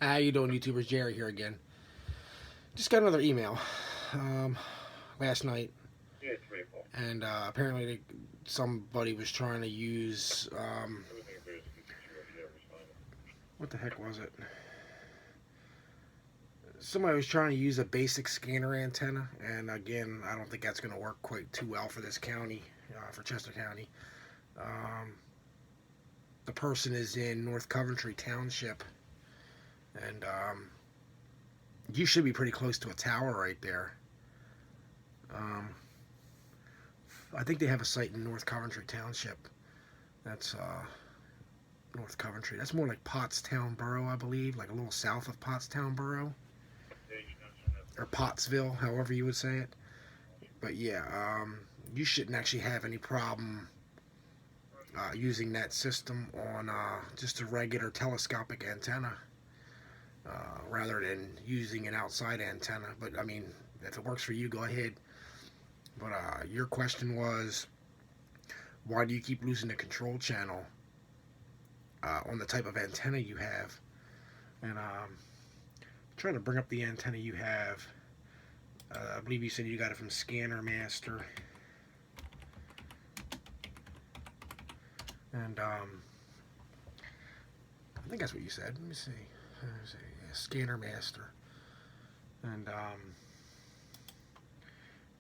How you doing, YouTubers? Jerry here again. Just got another email um, last night, Yeah, it's pretty cool. and apparently somebody was trying to use Everything appears to be situated. Yeah, responding. what the heck was it? Somebody was trying to use a basic scanner antenna, and again, I don't think that's going to work quite too well for this county, for Chester County. Um, the person is in North Coventry Township, and you should be pretty close to a tower right there. Um, I think they have a site in North Coventry Township. That's North Coventry. That's more like Pottstown Borough, I believe, like a little south of Pottstown Borough Stage mentioned that or the Pottsville, however you would say it. But yeah, you shouldn't actually have any problem using that system on just a regular telescopic antenna rather than using an outside antenna. But I mean, if it works for you, go ahead. But your question was, why do you keep losing the control channel on the type of antenna you have? And trying to bring up the antenna you have. I believe you said you got it from Scanner Master. And I think that's what you said. Let me see. Yeah, Scanner Master. And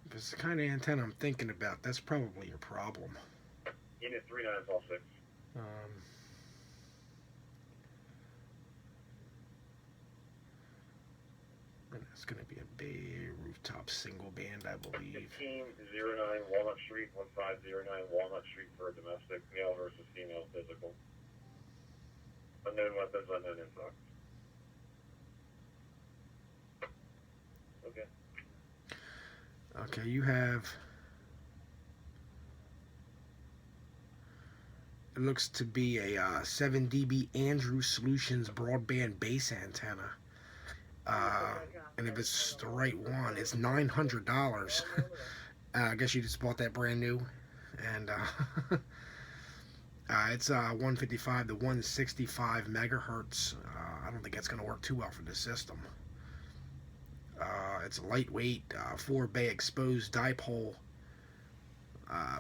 if it's the kind of antenna I'm thinking about, that's probably your problem. unit 3956. Um, and it's going to be a big rooftop single band, I believe. 1509 Walnut Street, 1509 Walnut Street for a domestic, male versus female physical. Unknown weapons, unknown influx. Okay. Okay, you have. It looks to be a 7 dB Andrew Solutions broadband base antenna. And if it's the right one, it's $900. I guess you just bought that brand new, and it's 155 to 165 megahertz. I don't think that's going to work too well for this system. It's a lightweight, 4-bay exposed dipole,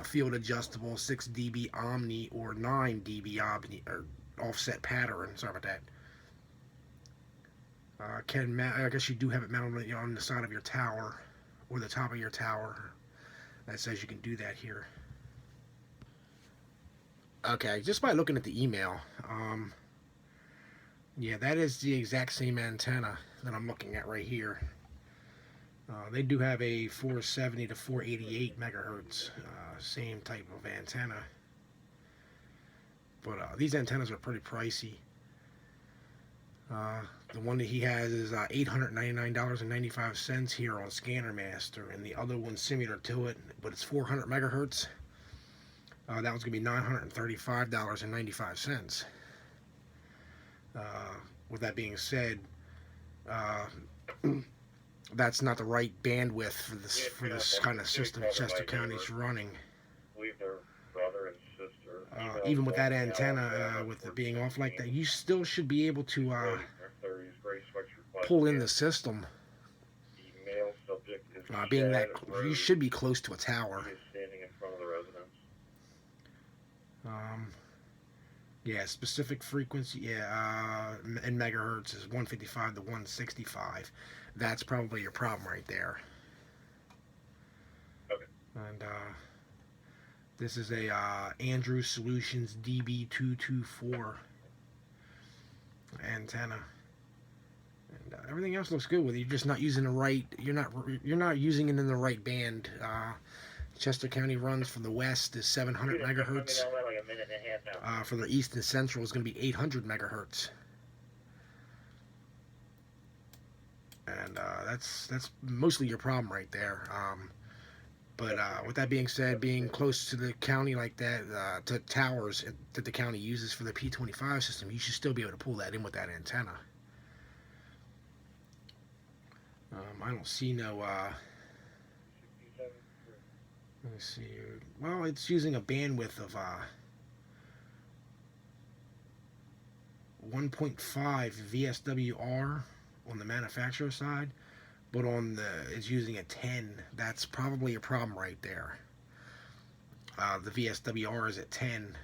field adjustable 6 dB omni or 9 dB omni or offset pattern. Sorry about that. I guess you do have it mounted on the side of your tower or the top of your tower. That says you can do that here. Okay, just by looking at the email, yeah, that is the exact same antenna that I'm looking at right here. They do have a 470 to 488 megahertz, same type of antenna. But these antennas are pretty pricey. The one that he has is $899.95 here on Scanner Master, and the other one's similar to it, but it's 400 megahertz. That one's going to be $935.95. With that being said, that's not the right bandwidth for this kind of system Chester County's running. I believe their brother and sister. Even with that antenna, with it being off like that, you still should be able to pull in the system. The male subject is Being that you should be close to a tower. He is standing in front of the residence. Yeah, specific frequency, yeah, in megahertz is 155 to 165. That's probably your problem right there. Okay. And this is a Andrew Solutions DB224 antenna. And everything else looks good with it. You're just not using the right. You're not using it in the right band. Chester County runs from the west is 700 megahertz. For the east and central is going to be 800 megahertz. And that's mostly your problem right there. But with that being said, being close to the county like that, to towers that the county uses for the P25 system, you should still be able to pull that in with that antenna. I don't see no. Let me see. Well, it's using a bandwidth of 1.5 VSWR on the manufacturer side, but on the it's using a 10. That's probably a problem right there. The VSWR is at 10.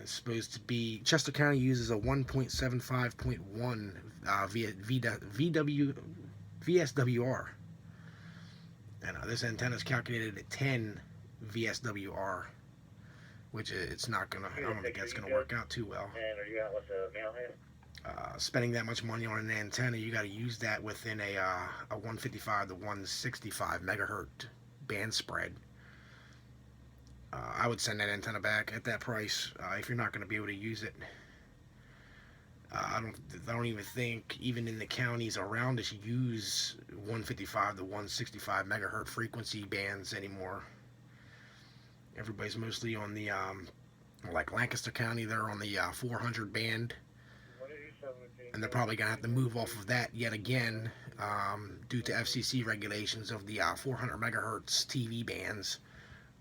It's supposed to be Chester County uses a 1.75.1 VSWR, and this antenna is calculated at 10 VSWR, which it's not gonna. I don't think that's gonna work out too well. And are you out with the mail hand? Spending that much money on an antenna, you got to use that within a 155 to 165 megahertz band spread. I would send that antenna back at that price if you're not going to be able to use it. I don't even think even in the counties around us use 155 to 165 megahertz frequency bands anymore. Everybody's mostly on the like Lancaster County, they're on the 400 band, and they're probably going to have to move off of that yet again due to FCC regulations of the 400 megahertz TV bands.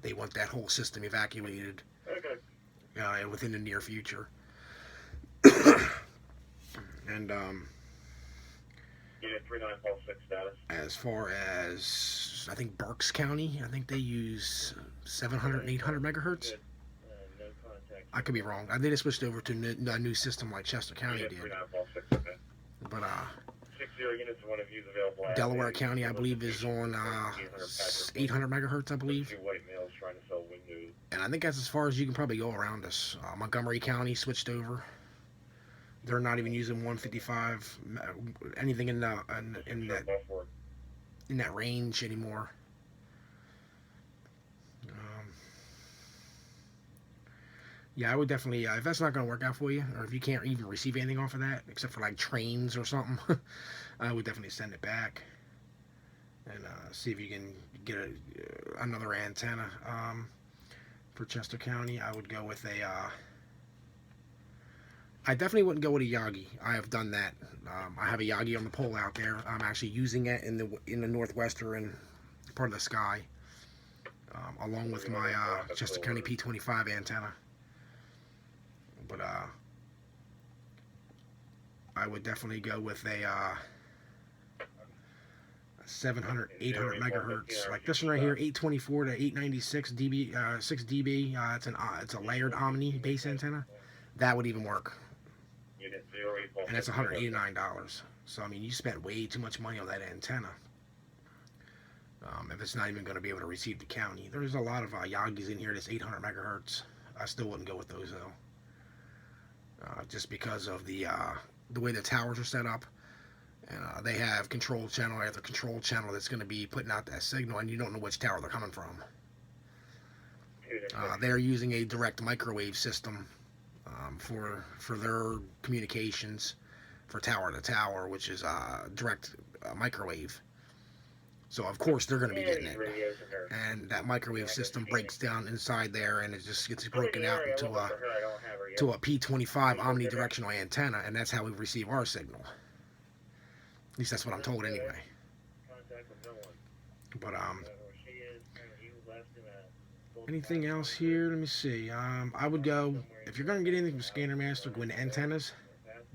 They want that whole system evacuated within the near future. And Unit 3946 status. as far as, I think Berks County, I think they use 700 and 800 megahertz. No contact. I could be wrong. They just switched over to a new system like Chester County Unit did. 3946, okay. But 60 units, one of you is available. Delaware County, I believe, is on 800 megahertz, I believe. Two white males trying to sell windows. And I think that's as far as you can probably go around us. Montgomery County switched over. They're not even using 155, anything in that range anymore. Yeah, I would definitely, if that's not going to work out for you, or if you can't even receive anything off of that, except for like trains or something, I would definitely send it back and see if you can get another antenna. For Chester County, I would go with I definitely wouldn't go with a Yagi. I have done that. I have a Yagi on the pole out there. I'm actually using it in the northwestern part of the sky, along with my Chester County P25 antenna. But I would definitely go with a 700, 800 megahertz, like this one right here, 824 to 896 dB, 6 dB. It's a layered Omni base antenna. That would even work, and it's $189. So I mean, you spent way too much money on that antenna. If it's not even going to be able to receive the county, there's a lot of Yagis in here that's 800 megahertz. I still wouldn't go with those though. Just because of the way the towers are set up, and they have control channel after control channel that's going to be putting out that signal, and you don't know which tower they're coming from. They're using a direct microwave system for their communications for tower to tower, which is direct microwave. So of course they're going to be getting it, and that microwave system breaks down inside there, and it just gets broken out into a P25 omnidirectional antenna, and that's how we receive our signal. At least that's what I'm told anyway. But anything else here? Let me see. I would go, if you're going to get anything from Scanner Master, go into antennas,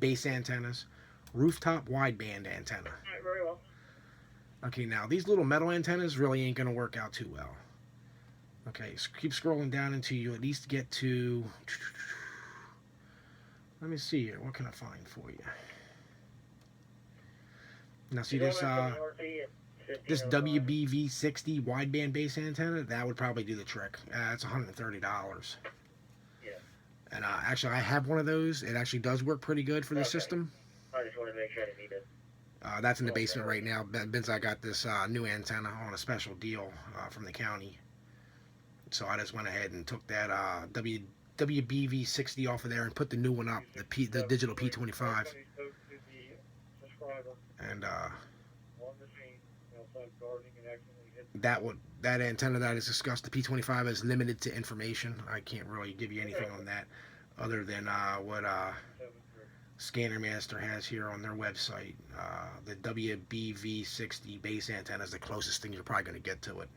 base antennas, rooftop wideband antenna. Very well. Okay, now these little metal antennas really ain't going to work out too well. Okay, so keep scrolling down until you at least get to, let me see here, what can I find for you? Now see this this WBV60 wideband base antenna, that would probably do the trick. It's $130. Yeah. And actually I have one of those. It actually does work pretty good for the system. I just want to make sure I didn't need it. That's in the basement right now. Ben's I got this new antenna on a special deal from the county. So I just went ahead and took that WBV60 off of there and put the new one up, the digital P25. And that antenna that is discussed, the P25, is limited to information. I can't really give you anything on that other than what Scanner Master has here on their website. The WBV60 base antenna is the closest thing you're probably going to get to it.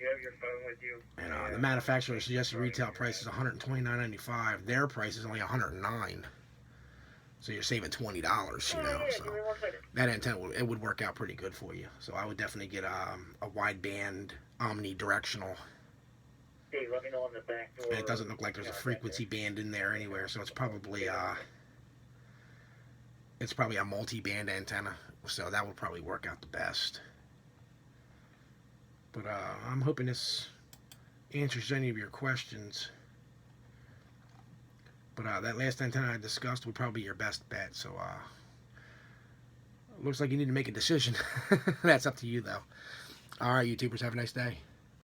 you have your phone with you? And the manufacturer suggested retail price is $129.95. Their price is only $109. So you're saving $20, you know. So that antenna would work out pretty good for you. So I would definitely get a wideband omnidirectional. Dave, let me know on the back door. And it doesn't look like there's a frequency band in there anywhere, so it's probably a multi-band antenna. So that would probably work out the best. But I'm hoping this answers any of your questions. But that last antenna I discussed would probably be your best bet. So looks like you need to make a decision. That's up to you, though. All right, YouTubers, have a nice day.